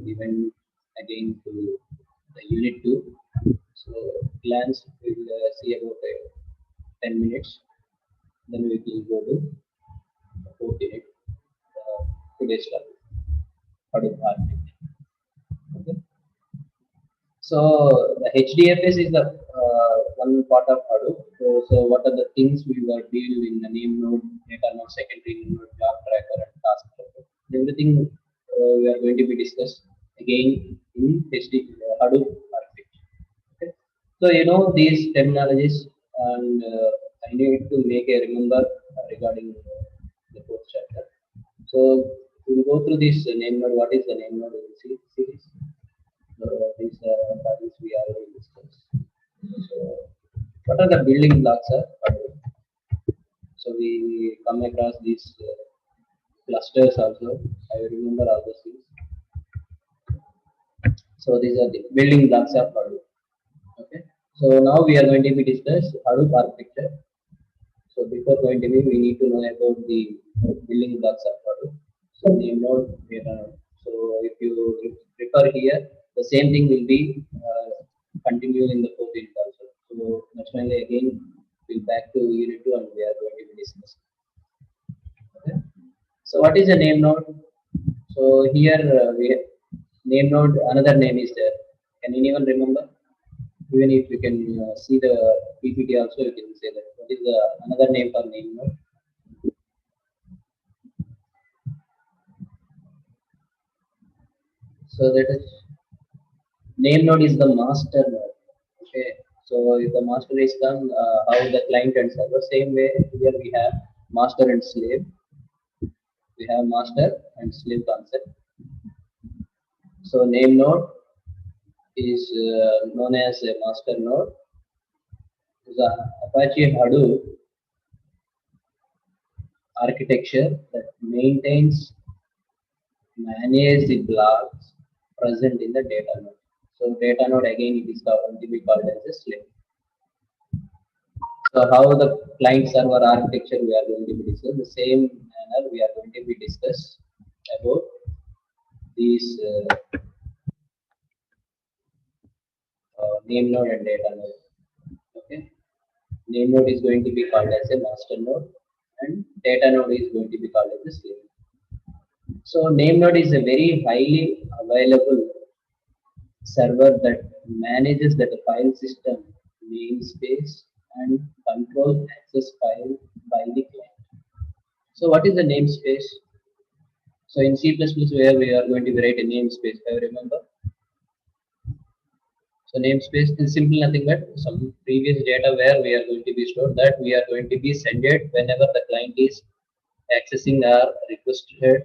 we went again to the unit 2. So glance, we will see about 10 minutes. Then we will go to the fourth unit, today's topic, Hadoop architecture. Okay. So the HDFS is the one part of Hadoop. So what are the things we were built in the name node, data node, secondary node, job tracker, and task tracker. Everything we are going to be discussed again in Hadoop architecture. Okay. So you know these terminologies, and I need to make a remember regarding the fourth chapter. So we will go through this name node. What is the name node? We will see this. These values we already discussed. So, what are the building blocks of Hadoop? So we come across these clusters also. I remember all those things. So these are the building blocks of Hadoop. Okay. So now we are going to be discuss Hadoop architecture. So before going to be, we need to know about the building blocks of Hadoop. So name node, data node. So if you refer here, the same thing will be continued in the fourth unit also. So that's why again we'll back to unit 2 and we are going to be discussing. Okay. So what is a name node? So here we have name node. Another name is there. Can anyone remember? Even if you can see the PPT also, you can say that. What is the another name for name node? So that is name node is the master node. Okay. So if the master is done, how the client and server, same way here we have master and slave. We have master and slave concept. So name node is known as a master node. The Apache Hadoop architecture that maintains, manages the blocks present in the data node. So data node again it is going to be called as a slave. So how the client server architecture we are going to be discuss the same manner we are going to be discuss about these name node and data node. Okay. Name node is going to be called as a master node and data node is going to be called as a slave. So name node is a very highly available server that manages the file system namespace and control access file by the client. So what is the namespace? So in C++ where we are going to write a namespace, I remember. So namespace is simply nothing but some previous data where we are going to be stored that we are going to be send it whenever the client is accessing or requested,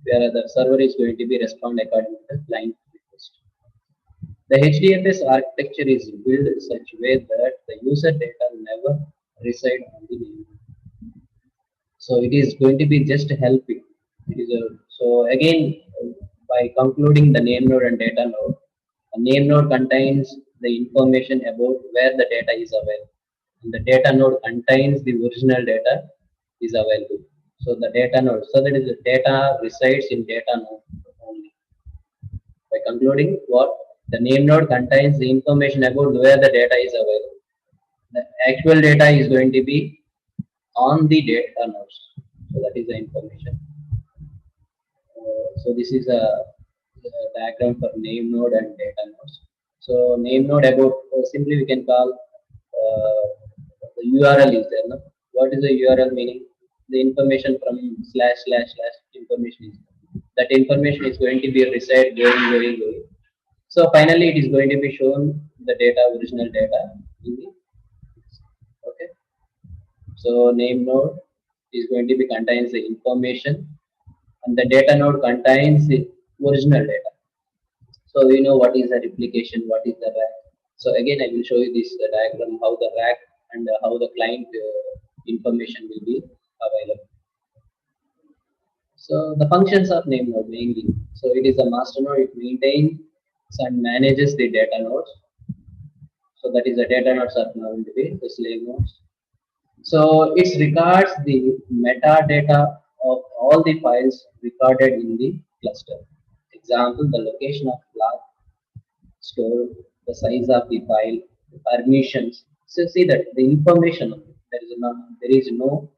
where the server is going to be respond according to the client request. The HDFS architecture is built in such a way that the user data never reside on the name. So it is going to be just helping. It is so again by concluding the name node and data node, a name node contains the information about where the data is available, and the data node contains the original data is available. So the data node, so that is the data resides in data node only. By concluding what the name node contains the information about where the data is available. The actual data is going to be on the data nodes. So that is the information. So this is a diagram for name node and data nodes. So name node about simply we can call the URL is there. No? What is the URL meaning? The information from // information is there. That information is going to be reside going. So finally it is going to be shown the data, original data in the okay. So name node is going to be contains the information and the data node contains the original data. So we know what is the replication, what is the rack. So again I will show you this diagram how the rack and how the client information will be available. So the functions of name node mainly. So it is a master node, it maintains and manages the data nodes. So that is the data nodes are now going to be the slave nodes. So it records the metadata of all the files recorded in the cluster. example, the location of block stored, the size of the file, the permissions. So see that the information, there is no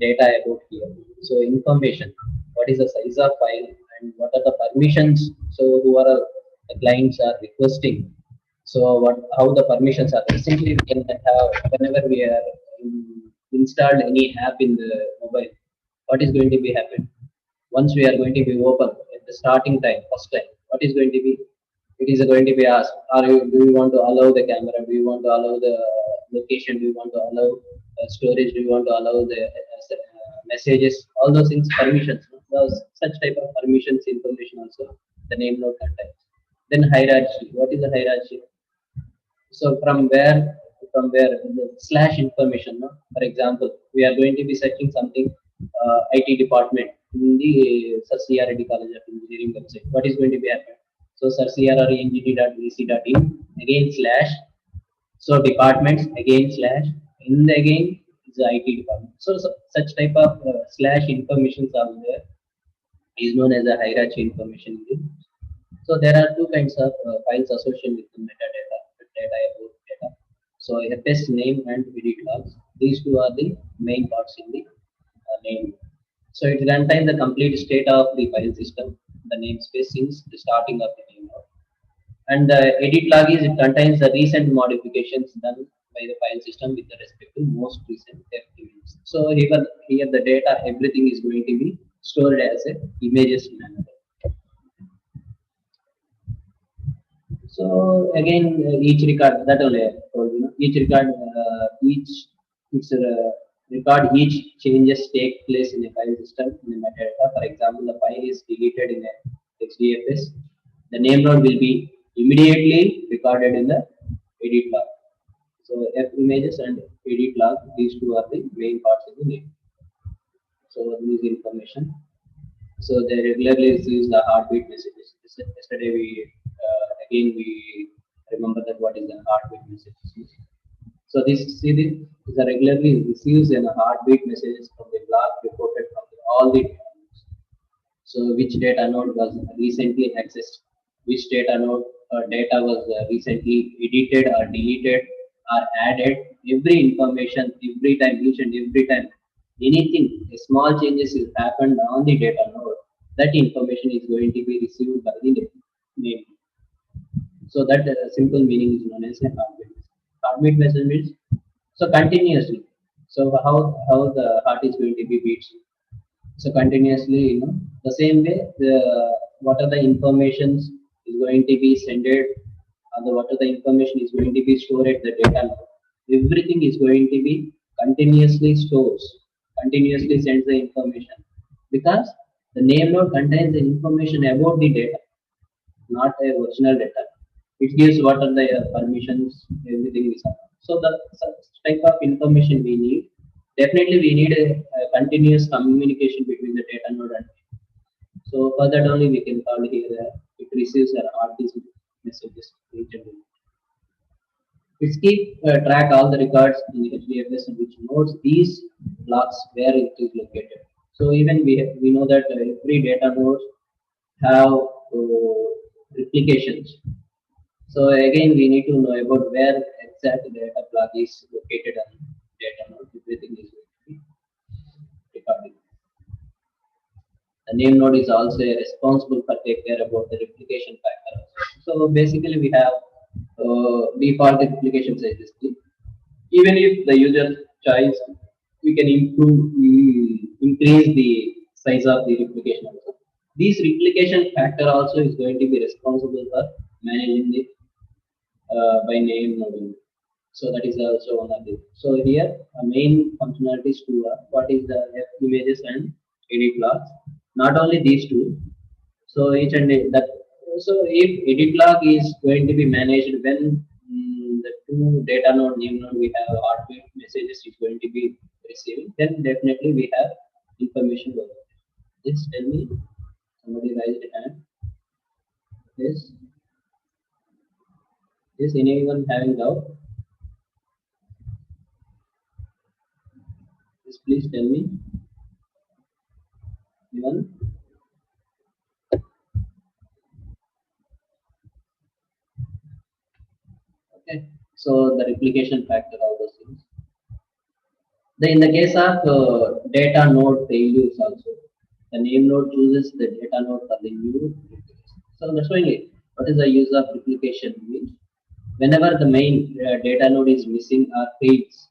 data about here. So information, what is the size of file and what are the permissions? So who are the clients are requesting. So what how the permissions are. Simply we can have whenever we are installed any app in the mobile, what is going to be happen? Once we are going to be open at the starting time, first time, what is going to be? It is going to be asked, do you want to allow the camera? Do you want to allow the location? Do you want to allow storage? Do you want to allow the messages? All those things, permissions. Those, such type of permissions information also the name node contains. Then hierarchy. What is the hierarchy? So from where the slash information. No? For example, we are going to be searching something IT department in the Sir CRD College of Engineering website. What is going to be happening? So Sir CRRENGT.vc.in again slash. So departments again slash. In the again is the IT department. So such type of slash informations are there is known as a hierarchy information. So there are two kinds of files associated with the metadata, data about data. So FS name and edit logs. These two are the main parts in the name. So it contains the complete state of the file system, the namespace since the starting of the name node. And the edit log is it contains the recent modifications done by the file system with respect to most recent events. So here the data everything is going to be stored as a images manner. So again, each record that only I told you, each record, each record, each changes take place in a file system in the metadata. For example, the file is deleted in a XDFS. The name node will be immediately recorded in the edit log. So F images and edit log, these two are the main parts of the name. So this information. So they regularly receives the heartbeat messages. Yesterday again we remember that what is the heartbeat message. So this see this is a regularly receives a heartbeat messages from the block reported from all the data nodes. So which data node was recently accessed, which data node data was recently edited or deleted or added. Every information every time, each and every time anything a small changes is happened on the data node, that information is going to be received by the name. So that simple meaning is known as a heartbeat. Heartbeat message means so continuously. So how the heart is going to be beat. So continuously, the same way the what are the informations is going to be sent, and what are the information is going to be stored at the data node. Everything is going to be continuously stores, continuously sends the information because the name node contains the information about the data, not a original data. It gives what are the permissions, everything is. So the such type of information we need. Definitely, we need a continuous communication between the data node and. So for that only we can call here it receives an RTC messages each and every. It keep track all the records in the HDFS and which nodes these blocks where it is located. So even we know that every data nodes have replications. So again, we need to know about where exact data block is located on data node. Everything is recorded. The name node is also responsible for take care about the replication factor. So basically, we have default replication sizes. Even if the user choice, we can increase the size of the replication. Also. This replication factor also is going to be responsible for managing the by name node. So that is also one of the. So here main functionalities to what is the F images and edit logs. Not only these two. So each and that. So if edit log is going to be managed when the two data node name node we have heartbeat messages is going to be receiving, then definitely we have information over it. Just tell me. Somebody raised a hand. Yes. Is anyone having doubt? Yes, please tell me. Anyone? Okay, so the replication factor, all those things. Then in the case of data node failures also, the name node chooses the data node for the new replication. So that's why what is the use of replication means whenever the main data node is missing or fails,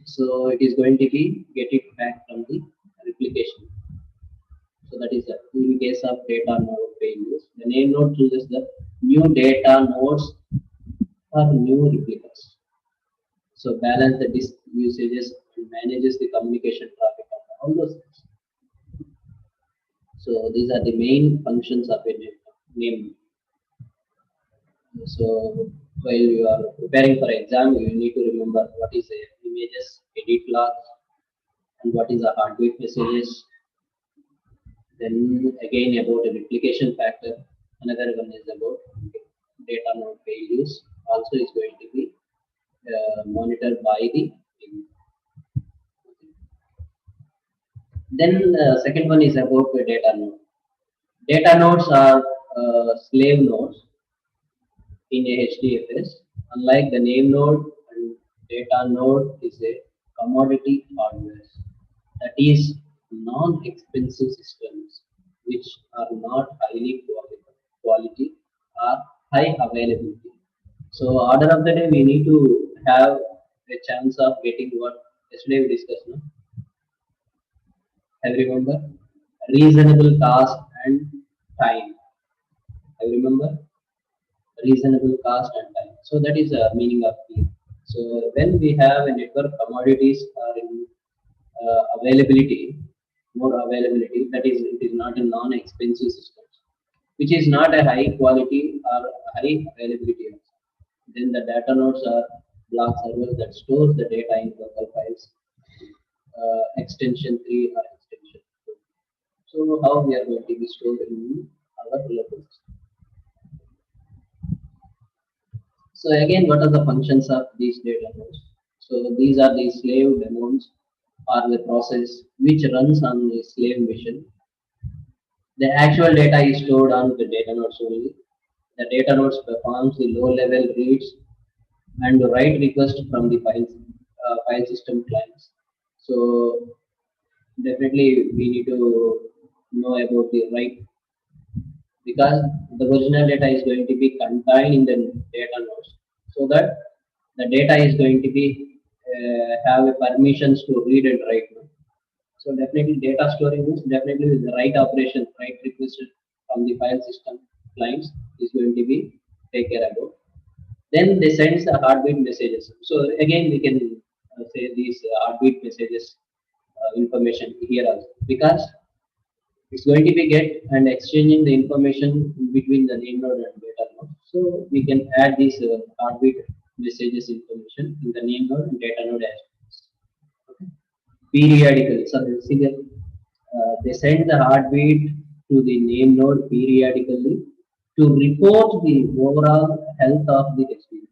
so it is going to be get it back from the replication. So that is in case of data node failures, the name node chooses the new data nodes for new replicas. So balance the disk usages and manages the communication traffic and all those things. So these are the main functions of a name. So while you are preparing for exam, you need to remember what is the images, edit logs, and what is the heartbeat messages. Then again about the replication factor. Another one is about data node failures. Also is going to be monitored by the team. Then second one is about the data node. Data nodes are slave nodes in a HDFS. Unlike the name node, and data node is a commodity hardware. That is non-expensive systems which are not highly quality or high availability. So order of the day we need to have a chance of getting what yesterday we discussed. No? I remember reasonable cost and time. I remember reasonable cost and time. So that is the meaning of here. So when we have a network commodities are in availability, more availability, that is it is not a non-expensive system, which is not a high quality or high availability. Then the data nodes are block servers that stores the data in local files, extension 3 or extension 2. So how we are going to be stored in our local system. So again, what are the functions of these data nodes? So these are the slave daemons or the process which runs on the slave machine. The actual data is stored on the data nodes only. The data nodes performs the low level reads and write request from the file system clients. So definitely we need to know about the write, because the original data is going to be contained in the data nodes, so that the data is going to be have a permissions to read and write. So definitely data storing is definitely the write operation, write request from the file system clients is going to be take care about. Then they send the heartbeat messages. So again we can say these heartbeat messages information here also, because it's going to be get and exchanging the information between the name node and data node. So we can add these heartbeat messages information in the name node and data node as well. Okay. Periodically, so see that they send the heartbeat to the name node periodically to report the overall health of the experience.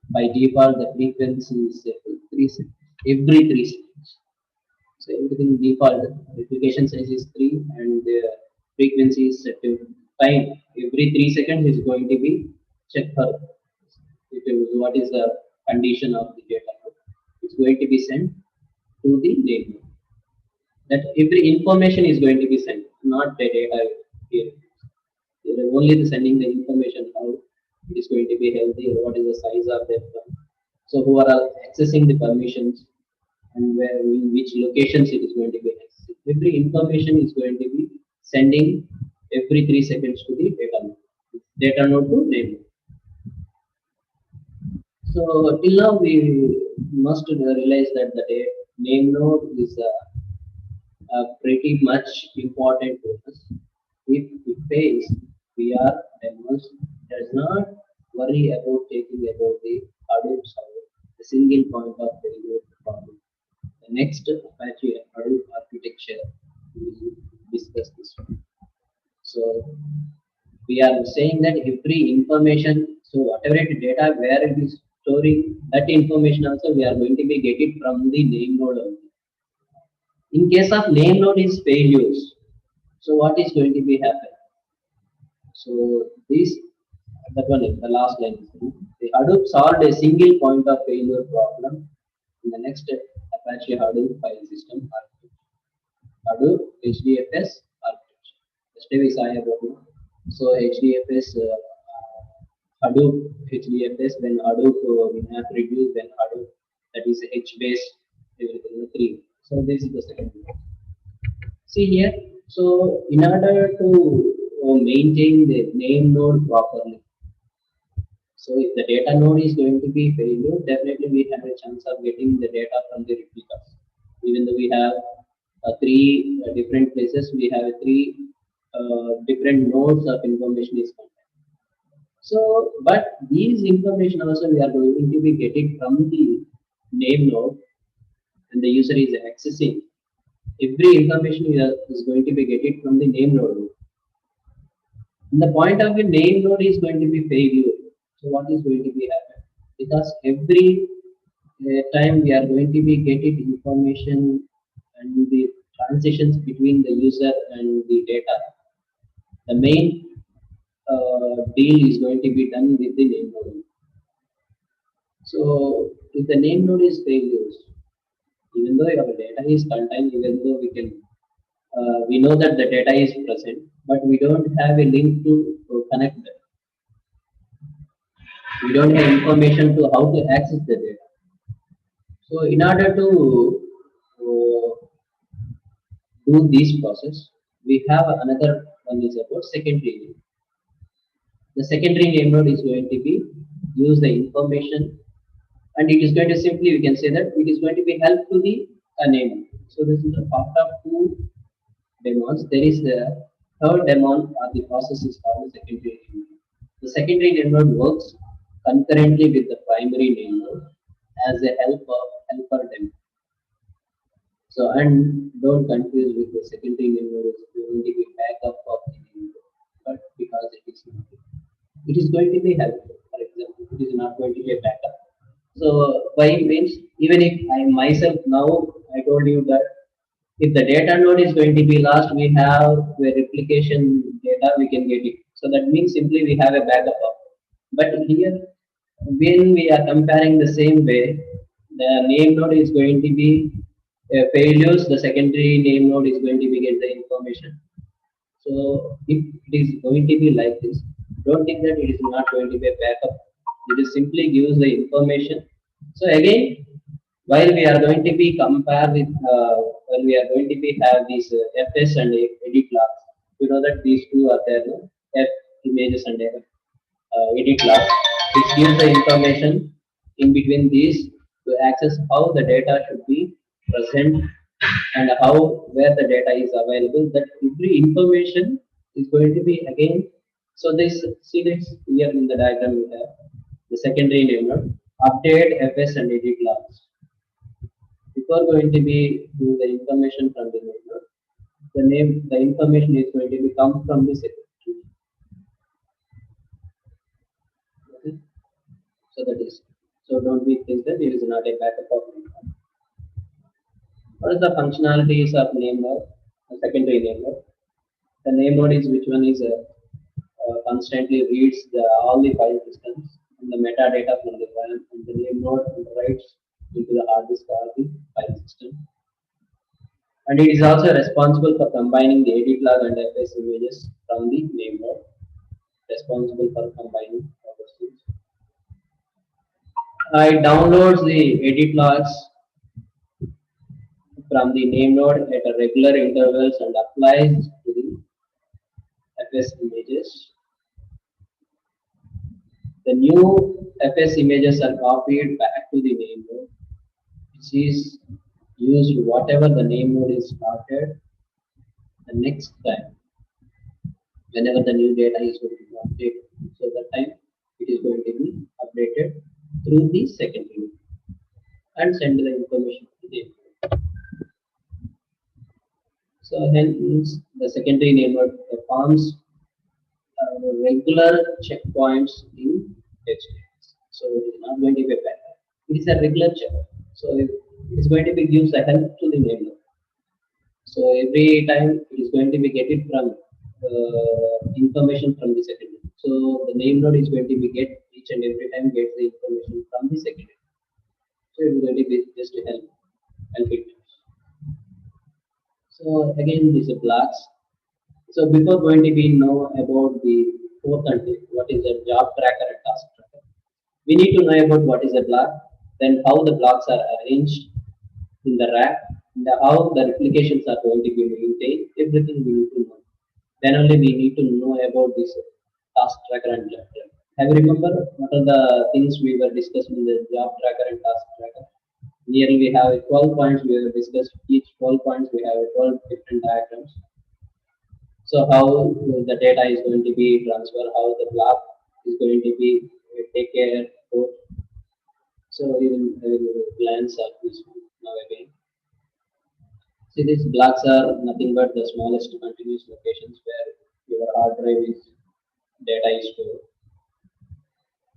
By default, the frequency is set to 3 seconds, every 3 seconds. So everything default replication size is 3 and the frequency is set to time. Every 3 seconds is going to be checked for what is the condition of the data. It's going to be sent to the name. That every information is going to be sent, not the data here. They are only sending the information how it is going to be healthy or what is the size of that one. So who are accessing the permissions and where in which locations it is going to be accessed. Every information is going to be sending every 3 seconds to the data node to name node. So till now we must realize that the name node is pretty much important to us. If it fails, we are almost does not worry about taking about the Hadoop server, the single point of failure problem. The next Apache Hadoop architecture we will discuss this one. So we are saying that every information, so whatever data where it is storing, that information also we are going to be get it from the name node only. In case of name node is failures, so what is going to be happen? So this That one is the last line. The Hadoop solved a single point of failure problem in the next Apache Hadoop file system architecture. Hadoop HDFS architecture. Yesterday we saw about it. So HDFS, Hadoop HDFS, then Hadoop we have reduced, then Hadoop that is H based everything three. So this is the second one. See here. So in order to maintain the name node properly, so if the data node is going to be failure, definitely we have a chance of getting the data from the replicas. Even though we have three different places, we have three different nodes of information is contained. So, but these information also we are going to be getting from the name node, and the user is accessing. Every information is going to be getting from the name node. And the point of the name node is going to be failure. So what is going to be happen? Because every time we are going to be getting information and the transitions between the user and the data, the main deal is going to be done with the name node. So if the name node is failures, even though our data is contained, even though we know that the data is present, but we don't have a link to connect that. We don't have information to how to access the data. So in order to do this process, we have another one is about secondary name. The secondary name node is going to be use the information, and it is going to simply we can say that it is going to be help to the name. So this is a part of two demons. There is the third demon or the process is called the secondary name node. The secondary name node works concurrently with the primary name node as a helper demon. So and don't confuse with the secondary name node is going to be backup of the name node, but because it is not, it is going to be helpful. For example, it is not going to be a backup. So by means, even if I myself now I told you that if the data node is going to be lost, we have a replication data, we can get it. So that means simply we have a backup of. But here, when we are comparing the same way, the name node is going to be failures, the secondary name node is going to be get the information. So if it is going to be like this, don't think that it is not going to be a backup. It is simply gives the information. So again, while we are going to be compare with when we are going to be have these FS and edit logs, you know that these two are there, no? F images and edit logs. It gives the information in between these to access how the data should be present and how where the data is available. That every information is going to be again. So this see this here in the diagram we have the secondary name node update FS and edit logs. Before going to be do the information from the name node, the information is going to be come from the secondary. Okay. So that is so don't be think that there is not a backup of name node. What is the functionalities of name node? The secondary name node. The name node is which one is constantly reads all the file systems and the metadata from the file, and the name node writes into the hard disk or the file system. And it is also responsible for combining the edit log and FS images from the name node. Responsible for combining all those things. It downloads the edit logs from the name node at a regular intervals and applies to the FS images. The new FS images are copied back to the name node, which is used whatever the name node is started the next time, whenever the new data is going to be updated. So that time it is going to be updated through the secondary and send the information to the name node. So hence the secondary name node performs regular checkpoints in HDFS. So it is not going to be a backup. It is a regular check. So it is going to be gives a help to the name node. So every time it is going to be getting from information from the secondary. So the name node is going to be get each and every time gets the information from the secondary. So it is going to be just to help it. So again, these are blocks. So before going to be know about the fourth and fifth, what is a job tracker and task tracker? We need to know about what is a block, then how the blocks are arranged in the rack, and how the replications are going to be maintained. Everything we need to know. Then only we need to know about this task tracker and job tracker. Have you remember what are the things we were discussing in the job tracker and task tracker? Nearly we have 12 points we have discussed. Each 12 points we have 12 different diagrams. So how the data is going to be transferred, how the block is going to be take care of. So we will glance at this one now again. See, these blocks are nothing but the smallest continuous locations where your hard drive is data is stored.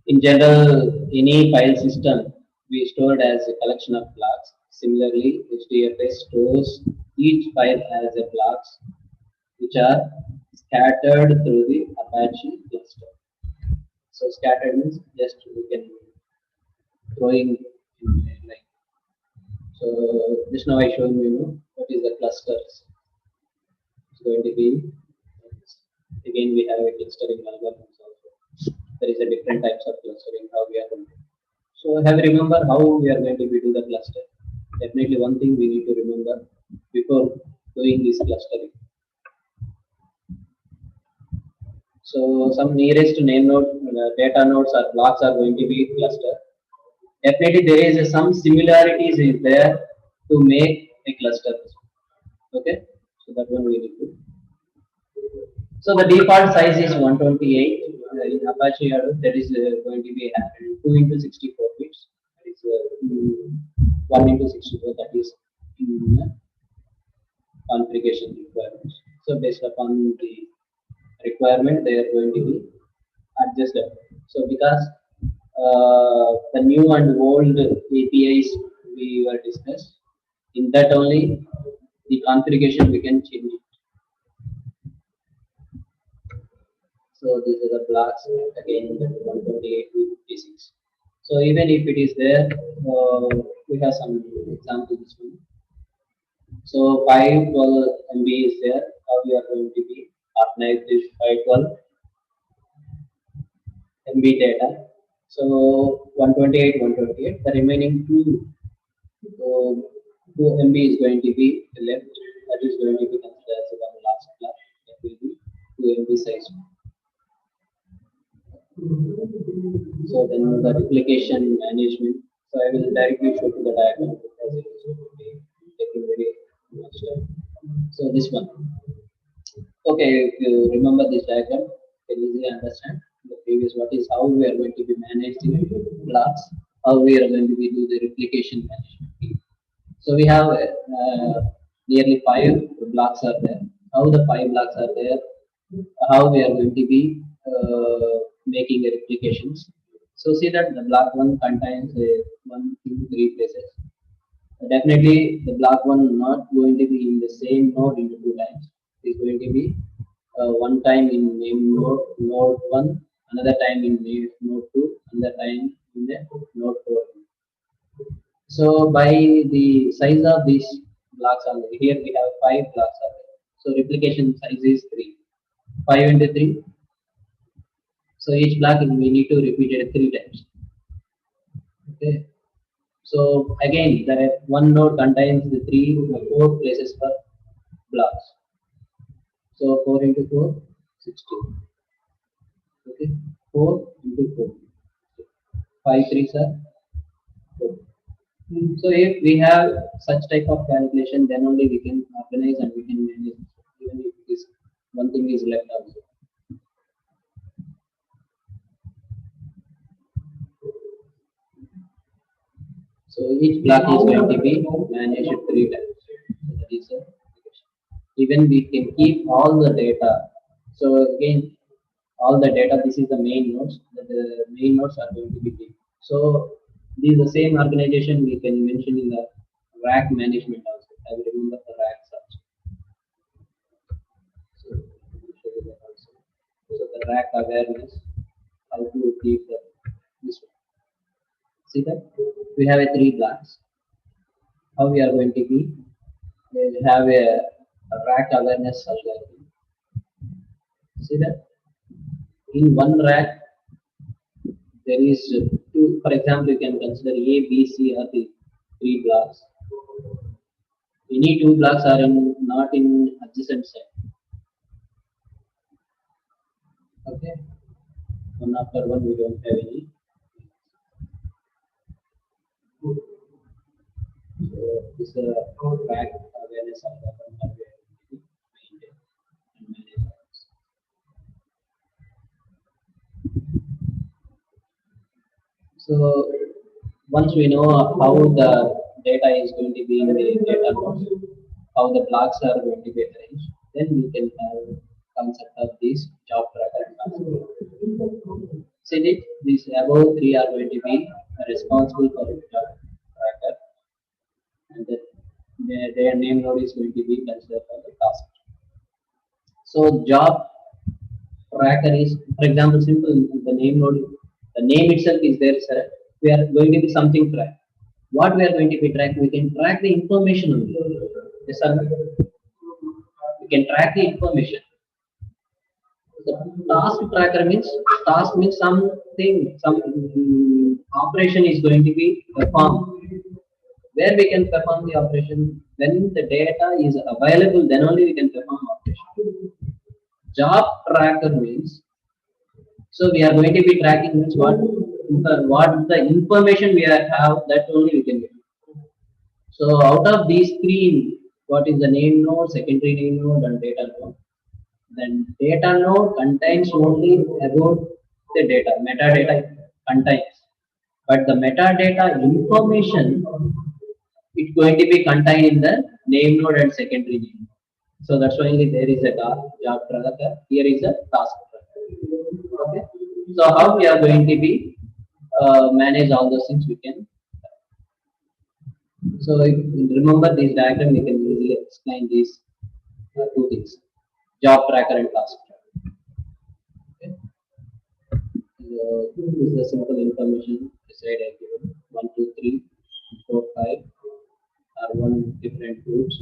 In general, any file system we stored as a collection of blocks. Similarly, HDFS stores each file as a blocks which are scattered through the Apache cluster. So scattered means just we can throwing in like so. Just now I showed you what is the clusters. It's going to be again we have a clustering algorithms also. There is a different types of clustering how we are going to. So have you remember how we are going to be do the cluster? Definitely one thing we need to remember before doing this clustering. So some nearest name node, data nodes or blocks are going to be cluster. Definitely there is some similarities is there to make a cluster. Okay, so that one we need to. So the default size is 128. In Apache Hadoop, that is going to be 2 into 64 bits. That is 1 into 64. That is in configuration requirements. So based upon the requirement, they are going to be adjusted. So because the new and old APIs we were discussed, in that only the configuration we can change it. So these are the blocks again 128 to 56. So even if it is there, we have some example this one. So 512 MB is there. How we are going to be organize this 512 MB data. So 128, 128. The remaining so 2 MB is going to be left. That is going to be considered as one last block. That will be 2 MB size. So then the replication management. So I will directly show to the diagram because it is going to be taking very much time. So this one. Okay, if you remember this diagram, you can easily understand the previous what is how we are going to be managing blocks, how we are going to be do the replication management. So we have nearly 5 blocks are there. How the 5 blocks are there, how we are going to be making the replications. So see that the block one contains 1, 2, 3 places. Definitely the block one not going to be in the same node into 2 times. It is going to be one time in name node 1, another time in name node 2, another time in the node 4. So by the size of these blocks are there. Here we have 5 blocks are there. So replication size is 3. 5 into 3. So each block we need to repeat it 3 times. Okay. So again, the one node contains the 4 places per blocks. So 4 into 4, 16. Okay. 4 into 4. 5 3s are 4. So if we have such type of calculation, then only we can organize and we can manage. Even if it is one thing is left also. So each block is going to be managed 3 times. So that is a even we can keep all the data. So again, all the data. This is the main nodes. The main nodes are going to be big. So this is the same organization we can mention in the rack management also. I will remember the racks also. So let me show you that also. So the rack awareness, how to keep this one. See that we have a 3 blocks. How we are going to be? We have a rack awareness algorithm. See that in one rack there is two. For example, you can consider A, B, C are the 3 blocks. Any 2 blocks are not in adjacent set. Okay, one after one we don't have any. So this rack awareness algorithm how we are going to maintain and manage ours. So once we know how the data is going to be in the data nodes, how the blocks are going to be arranged, then we can have concept of this job tracker and task tracker. See that these above 3 are going to be responsible for the job tracker, and then their name node is going to be considered for the task. So job tracker is, for example, simple the name node, the name itself is there, sir. We are going to be something track. What we are going to be track, we can track the information only. Yes, sir. We can track the information. The task tracker means something, some operation is going to be performed. Where we can perform the operation when the data is available, then only we can perform operation. Job tracker means, so we are going to be tracking means what the information we have that only we can get. So out of these 3, what is the name node, secondary name node, and data node? Then data node contains only about the data, metadata contains, but the metadata information it's going to be contained in the name node and secondary name node. So that's why there is a job tracker. Here is a task tracker. Okay. So how we are going to be manage all those things we can. So if you remember this diagram, we can easily explain these 2 things: job tracker and task tracker. Okay. So this is the simple information. Slide I given 1, 2, 3, 4, 5 are one different groups.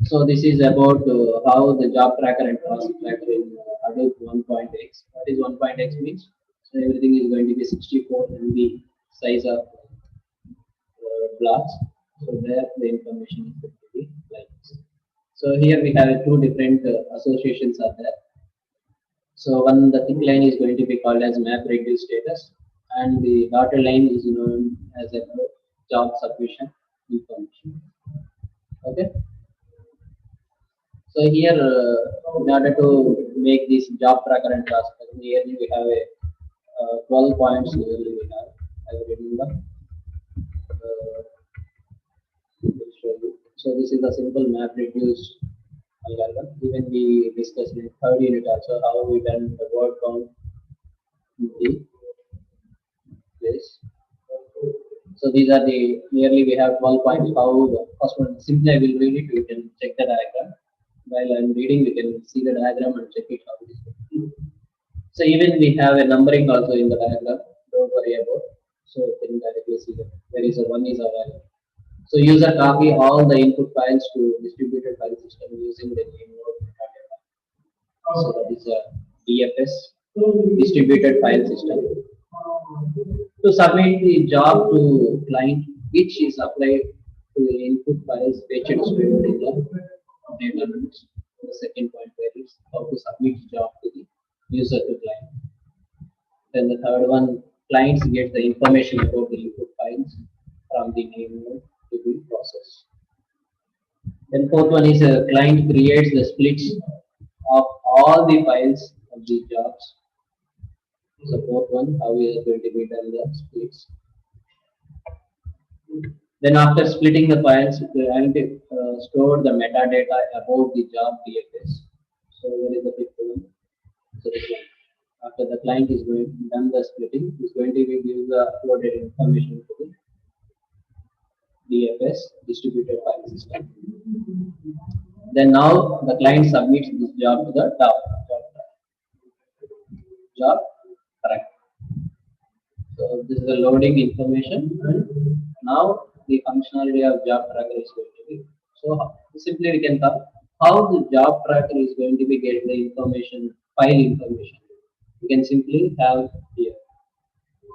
So this is about how the job tracker and task tracker in Hadoop 1.x. What is 1.x means? So everything is going to be 64 MB size of blocks. So there the information is going to be like this. So here we have 2 different associations are there. So one, the thick line is going to be called as map reduce status, and the dotted line is known as a job submission information. Okay. So here, in order to make this job tracker and task tracker, here we have a 12 points. Here we have, I will remember. Will show you. So this is the simple map reduce algorithm. Even we discussed in 3rd unit also how we done the word count in the place. So these are the nearly we have 12 points. How the first one simply I will read it. You can check the diagram. While I'm reading, we can see the diagram and check it how it is. So even we have a numbering also in the diagram. Don't worry about. So you can directly see that there is a 1 is available. So user copy all the input files to distributed file system using the name node metadata. So that is a DFS, distributed file system. To submit the job to client, which is applied to the input files fetched stored in the data nodes. The second point where is how to submit job to the user to client. Then the third one, clients get the information about the input files from the name node to be processed. Then fourth one is a client creates the splits of all the files of the jobs. So fourth one, how we are going to be done the splits. Then after splitting the files, the client store the metadata about the job DFS. So where is the fifth one? So this one. After the client is going done the splitting, is going to be give the uploaded information to the DFS, distributed file system. Then now the client submits this job to the job track. So this is the loading information, and now the functionality of job tracker is going to be. So simply we can talk how the job tracker is going to be get the information, file information. We can simply have here.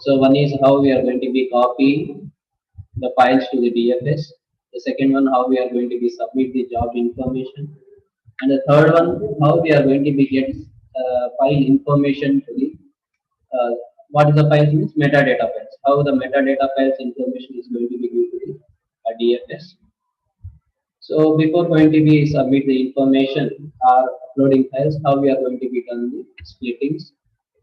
So one is how we are going to be copy the files to the DFS. The second one, how we are going to be submit the job information. And the third one, how we are going to be get file information to the what is the files means metadata files. How the metadata files information is going to be given to the DFS. So before going to be submit the information or uploading files, how we are going to be done the splittings.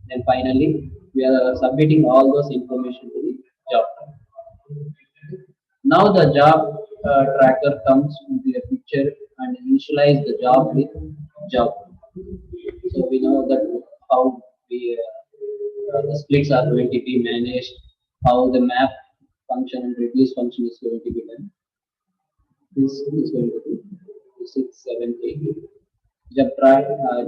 Then finally, we are submitting all those information to the job. Now the job tracker comes into the picture and initialize the job with job. So we know that how the splits are going to be managed, how the map function and reduce function is going to be done. This is going to be 6, 7, 8.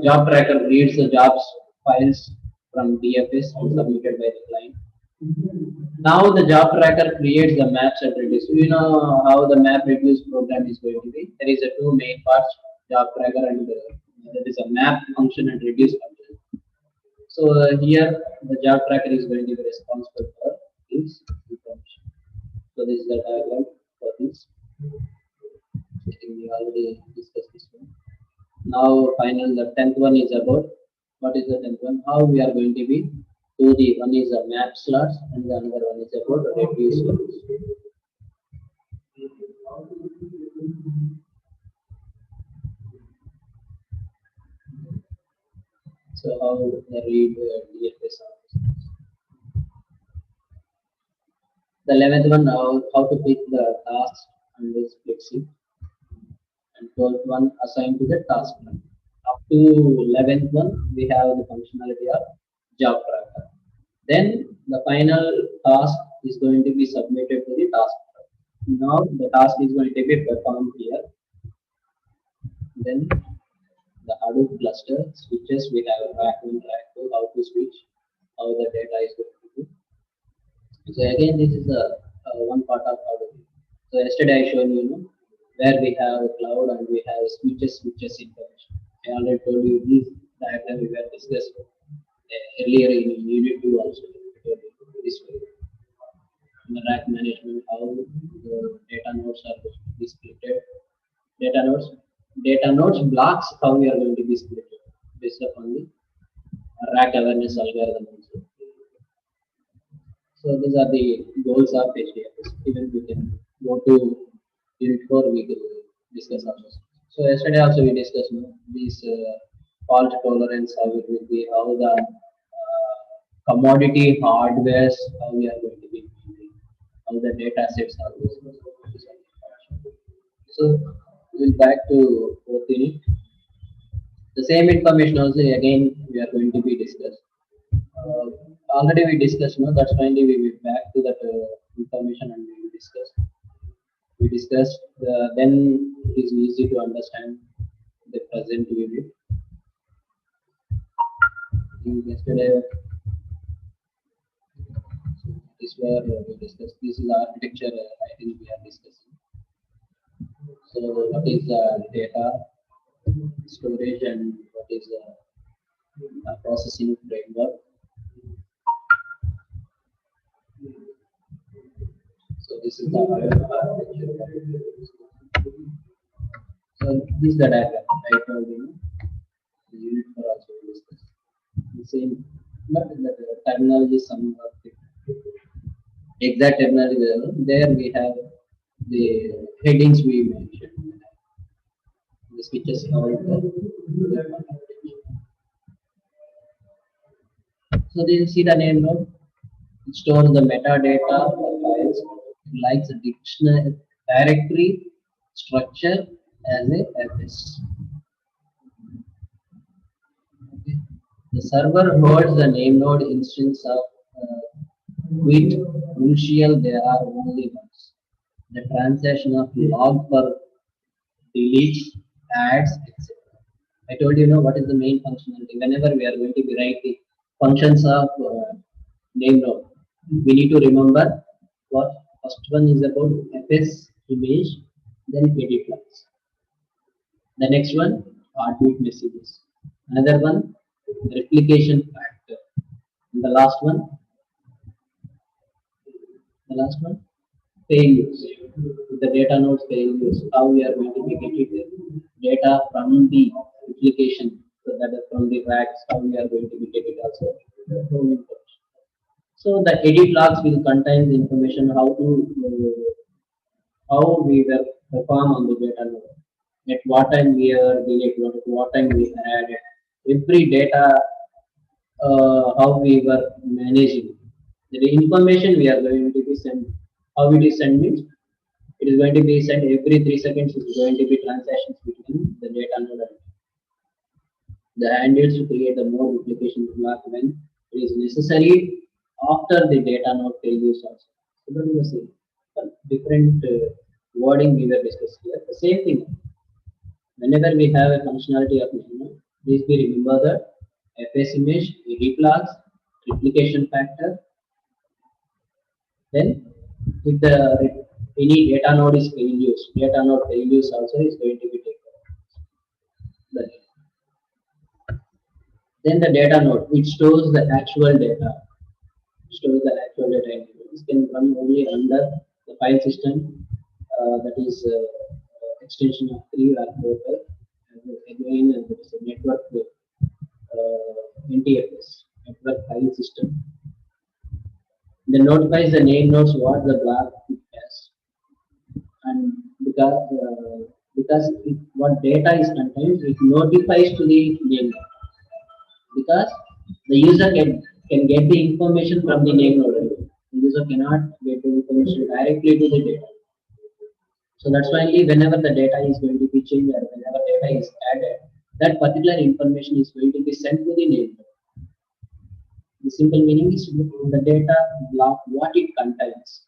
Job tracker reads the jobs files from DFS and submitted by the client. Now the job tracker creates the maps and reduce. You know how the map reduce program is going to be. There is a two main parts, job tracker and there is a map function and reduce function. So here the job tracker is going to be responsible for this information. So this is the diagram for this. I think we already discussed this one. Now final the 10th one is about what is the 10th one? How we are going to be do the one is a map slots and the another one is about reduce slots. So how the read DFS. The 11th one how to pick the tasks and this flexing. And 12th one assigned to the task plan. Up to 11th one we have the functionality of job tracker. Then the final task is going to be submitted to the task tracker. Now the task is going to be performed here. Then the Hadoop cluster switches we have rack 1, rack 2, how to switch, how the data is going to be. So again this is the one part of Hadoop. So yesterday I showed you, where we have cloud and we have switches information. I already told you this diagram we were discussed earlier in unit 2 also. This way. In the rack management, how the data nodes are going to be split. Data nodes blocks, how we are going to be split based upon the rack awareness algorithm also. So these are the goals of HDFS. Even we can go to unit 4, we will discuss also. So yesterday also we discussed this fault tolerance, how it will be, how the commodity hardwares, how we are going to be using, how the data sets are used. So we'll back to fourth unit. The same information also again we are going to be discussed. Already we discussed, that's finally we will back to that information and we will discuss. We discussed, then it is easy to understand the present unit. Yesterday, this where we discussed. This is architecture. I think we are discussing. So, what is data storage and what is processing framework? So, this is the architecture. So, this is the diagram. I told you. The unit for also we discussed. The same, but the terminology is somewhat different. Exact terminology there we have the headings we mentioned. The switches called so they see the name node. It stores the metadata files like the dictionary directory structure as a FS. Okay. The server holds the name node instance of quit, crucial, there are only ones. The transaction of log per delete adds, etc. I told you know what is the main functionality. Whenever we are going to be write the functions of name node, we need to remember what first one is about fs image, then edit lines. The next one, heartbeat messages. Another one, replication factor. And the last one, failures. The data nodes failures. How we are going to be getting the data from the application, so that is from the racks. How we are going to be getting also the whole information. So the edit logs will contain the information how we were perform on the data node. At what time we are deleted, at what time we added. Every data how we were managing. The information we are going to be sent. How it is sent means it is going to be sent every 3 seconds. It is going to be transactions between the data node and the handles to create the more replication block when it is necessary after the data node failures also. So that is the same. But different wording we were discussed here. The same thing. Whenever we have a functionality of name, please be remember that fs image, edit logs, replication factor. Then if any data node is failures, data node failures also is going to be taken. Then the data node, which stores the actual data. Stores the actual data. This can run only under the file system, that is extension of 3 or 4. Again, there is a network NTFS, network file system. Then notifies the name nodes what the block it has, and because what data is contained, it notifies to the name node, because the user can get the information from the name node. The user cannot get the information directly to the data. So that's why whenever the data is going to be changed or whenever data is added, that particular information is going to be sent to the name node. The simple meaning is the data block, what it contains.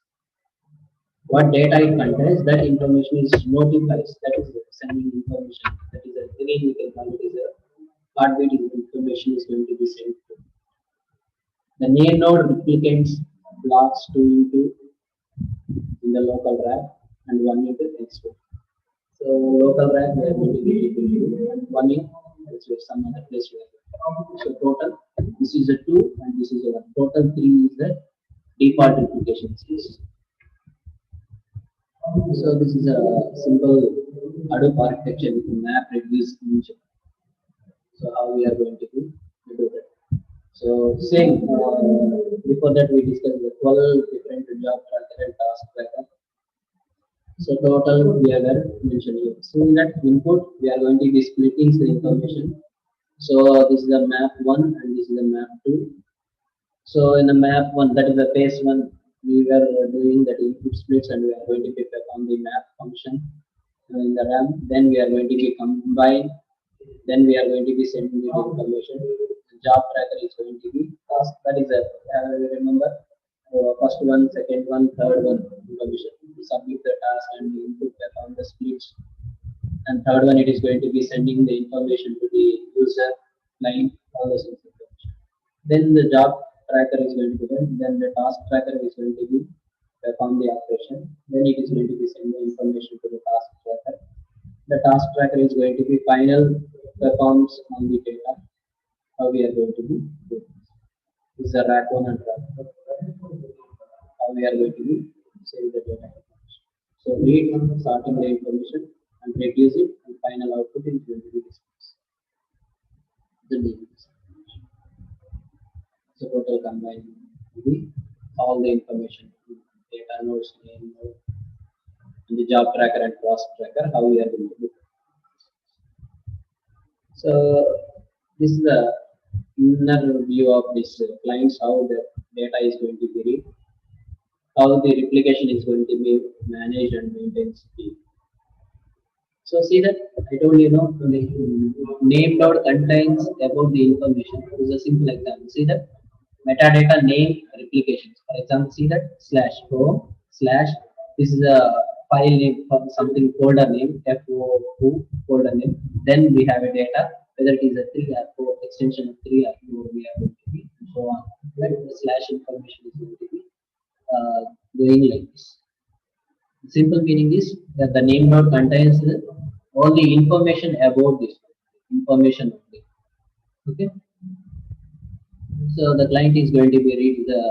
What data it contains, that information is notified. That is sending information. That is again we can call it as a heartbeat information is going to be sent to. The name node replicates blocks 2 into in the local rack and 1 into elsewhere. So local rack we are going to be into and 1 in elsewhere, some other place. So total, this is a 2 and this is a 1. Total 3 is the default replication space. So this is a simple Hadoop architecture with map reduce image. So how we are going to do that. So same, before that we discussed the 12 different job tracker and task tracker. So total we are mentioned here. So in that input we are going to be splitting the information. So this is the map 1 and this is the map 2. So in the map 1, that is the phase 1, we were doing that input splits and we are going to be perform the map function in the RAM. Then we are going to be combine. Then we are going to be sending the information. The job tracker is going to be task. That is a remember first one, second one, third one information. We submit the task and we input perform the splits. And third one, it is going to be sending the information to the user, client, all those information. Then the job tracker is going to be done. Then the task tracker is going to be perform the operation. Then it is going to be sending the information to the task tracker. The task tracker is going to be final performs on the data. How we are going to be doing this is a rack 1 and rack 2. How we are going to be save the data. So read, sorting the information and reduce it, and final output is going to be displayed. The name. So total combine the all the information, data nodes, name node, and the job tracker and task tracker. How we are going to do. So this is the inner view of this clients, how the data is going to be read, how the replication is going to be managed and maintained. So see that I told you know the name node contains about the information. It is a simple example. See that metadata name replications. For example, see that /home/ this is a file name for something folder name FOO folder name. Then we have a data whether it is a 3 or 4 extension of 3 or 4 we are going to be and so on. Then the slash information is going to be going like this. Simple meaning is that the name node contains all the information about this information only. Okay. So the client is going to be read the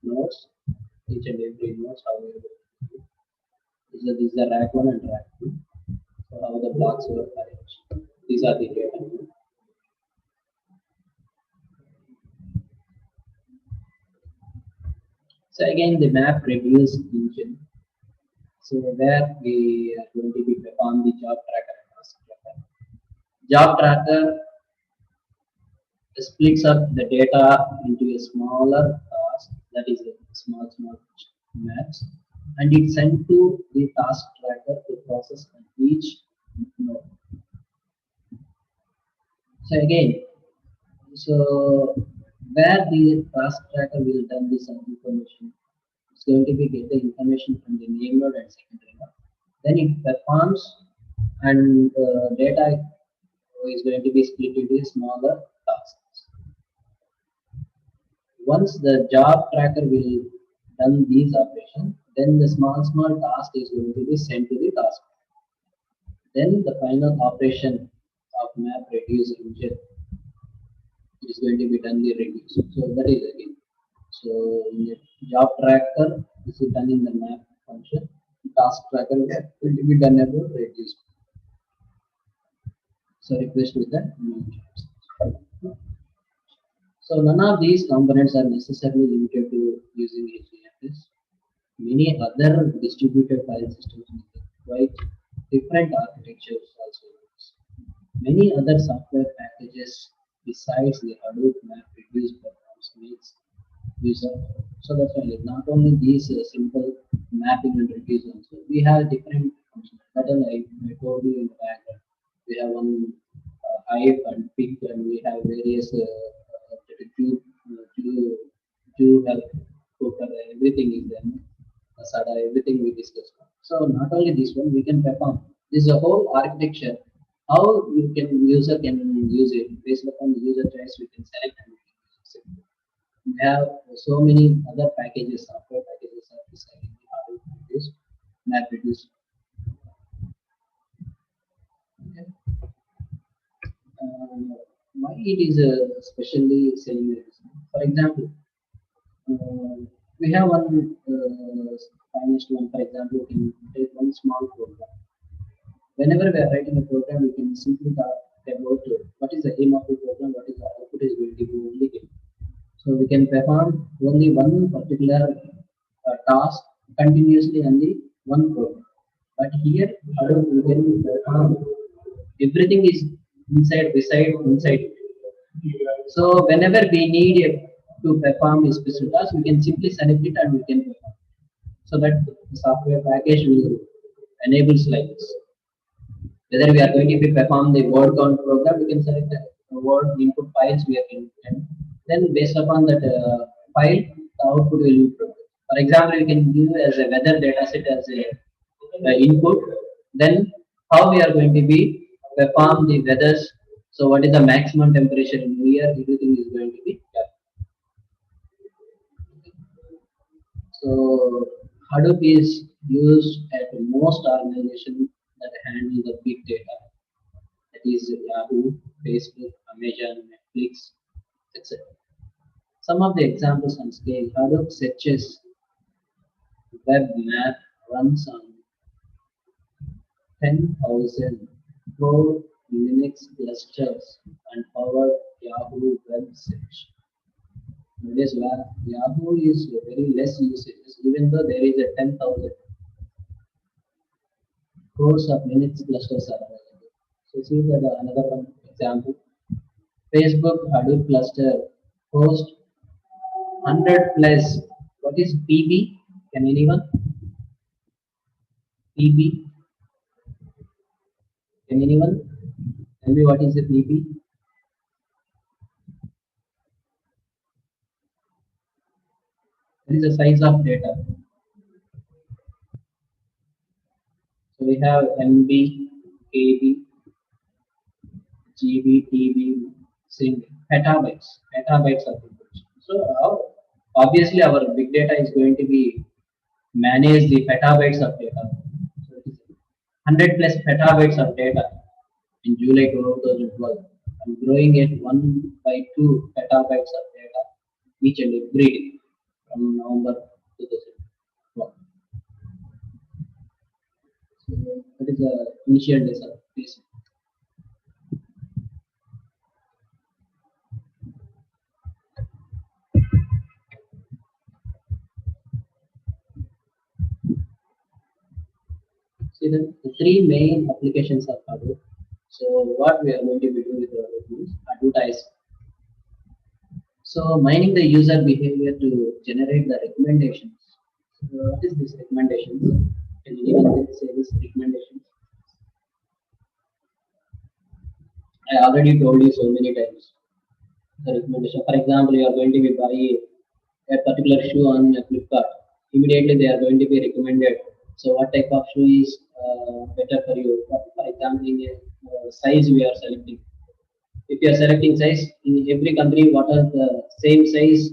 nodes, each and every nodes how we are going to do. This is the rack 1 and rack 2. So how the blocks were arranged. These are the data. So again the map reduce engine. So where we are going to be perform the job tracker and task tracker. Job tracker splits up the data into a smaller task, that is a small maps, and it's sent to the task tracker to process on each node. So again, so where the task tracker will done this information, it's going to be get the information from the name node and secondary node. Then it performs and data is going to be split into smaller tasks. Once the job tracker will done these operations, then the small task is going to be sent to the task. Then the final operation of map reduce engine is going to be done the reduce. So that is again. So in the job tracker, this is done in the map function. Task tracker is going to be done about reduce. So request with the so none of these components are necessarily limited to using HDFS. Many other distributed file systems with quite different architectures also use. Many other software packages besides the Hadoop MapReduce platforms makes use of. So that's why not only these simple mapping and reduce also, we have different functions. That is I told you in the background. We have one Hive and Pig, and we have various Jew help, Cooper, everything is there. SADA, everything we discussed. So not only this one, we can perform. This is a whole architecture. How you can user can use it based upon the user choice. We can select and we can use it. We have so many other packages, software packages are deciding how to produce, MapReduce. Okay. Why it is especially selling it? For example, we have one finest one. For example, we can take one small program. Whenever we are writing a program, we can simply talk about what is the aim of the program, what is the output is going to be only given. So we can perform only one particular task continuously on the one program. But here, we can perform everything is inside. So whenever we need to perform a specific task, we can simply select it and we can perform. So that the software package will enables like this. Whether we are going to be perform the word count program, we can select the word input files we are in, and then based upon that file, the output will be produced. For example, you can give as a weather data set as a input. Then how we are going to be perform the weathers. So what is the maximum temperature in here? Everything is going to be done. So Hadoop is used at most organizations that handle the big data. That is Yahoo, Facebook, Amazon, Netflix, etc. Some of the examples on scale: Hadoop searches web map runs on 10,000 Pro Linux clusters and power Yahoo web search. Nowadays, Yahoo is very less usages, even though there is a 10,000 crores of Linux clusters are available. So see that another one example. Facebook Hadoop cluster host 100 plus. What is PB? Can anyone? PB? Can anyone tell me what is the PB? What is the size of data? So we have MB, KB, GB, TB, sync, petabytes of information. So obviously our big data is going to be manage the petabytes of data. So it is 100 plus petabytes of data in July 2012. I'm growing it 1 by 2 petabytes of data each and every day from November 2012. So that is the initial days of this. See the three main applications of Hadoop. So what we are going to be doing with Hadoop is advertise. So mining the user behavior to generate the recommendations. So what is this recommendations? Can anyone say this recommendations? I already told you so many times. The recommendation. For example, you are going to be buying a particular shoe on Flipkart. Immediately they are going to be recommended. So what type of shoe is better for you? For example, in a size we are selecting. If you are selecting size in every country, what are the same size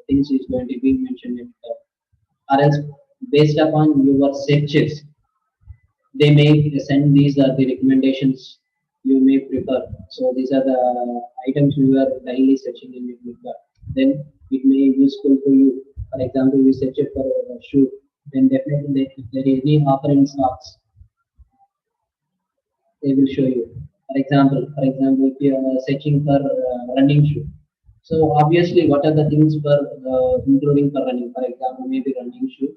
things is going to be mentioned in the, or else based upon your searches, they may send these are the recommendations you may prefer. So these are the items you are daily searching in your Flipkart. Then it may be useful to you. For example, you search it for a shoe, then definitely if there is any offer in stocks, they will show you. For example, if you are searching for running shoe, so obviously what are the things for including for running? For example, maybe running shoe,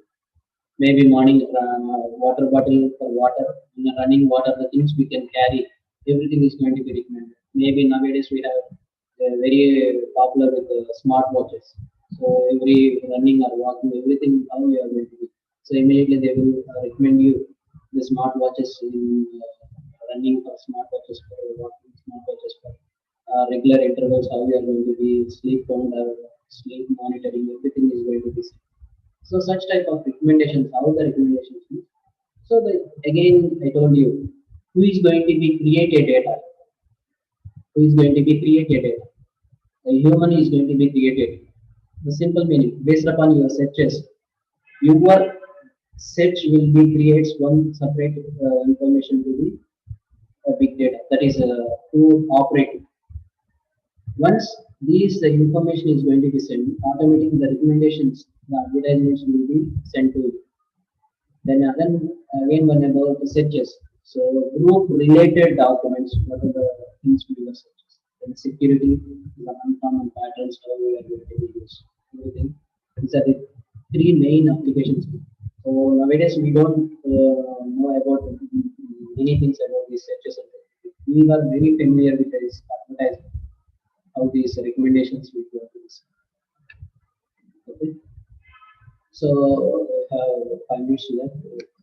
maybe morning water bottle for water. In the running, what are the things we can carry? Everything is going to be recommended. Maybe nowadays we have very popular with smart watches. So every running or walking, everything how we are going to be. So immediately they will recommend you the smart watches in running for smart watches for walking, smart watches for regular intervals, how we are going to be sleep count, sleep monitoring, everything is going to be. So such type of recommendations, how the recommendations be. So again, I told you, who is going to be created data? Who is going to be created data? The human is going to be created. The simple meaning, based upon your searches, your search will be creates one separate information to the big data. That is to operate. Once these the information is going to be sent, automatically the recommendations, the advertisements will be sent to you. Then again one about the searches. So group related documents, what are the things we were searches. Then security, the uncommon patterns, how we are going to use everything. These are the three main applications. So nowadays we don't know about many things about these searches. We were very familiar with this advertisement, how these recommendations will go to this. Okay. So I have 5 minutes left.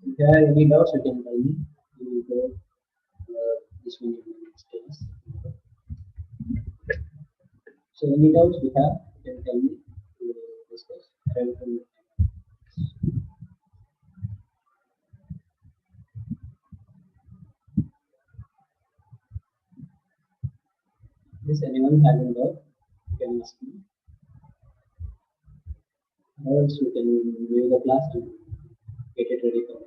If you have any doubts, you can tell me. We will go this one in the next class. So any doubts you have, you can tell me. We will discuss. Is anyone having doubt? You can ask me. Or else you can view the class to get it ready for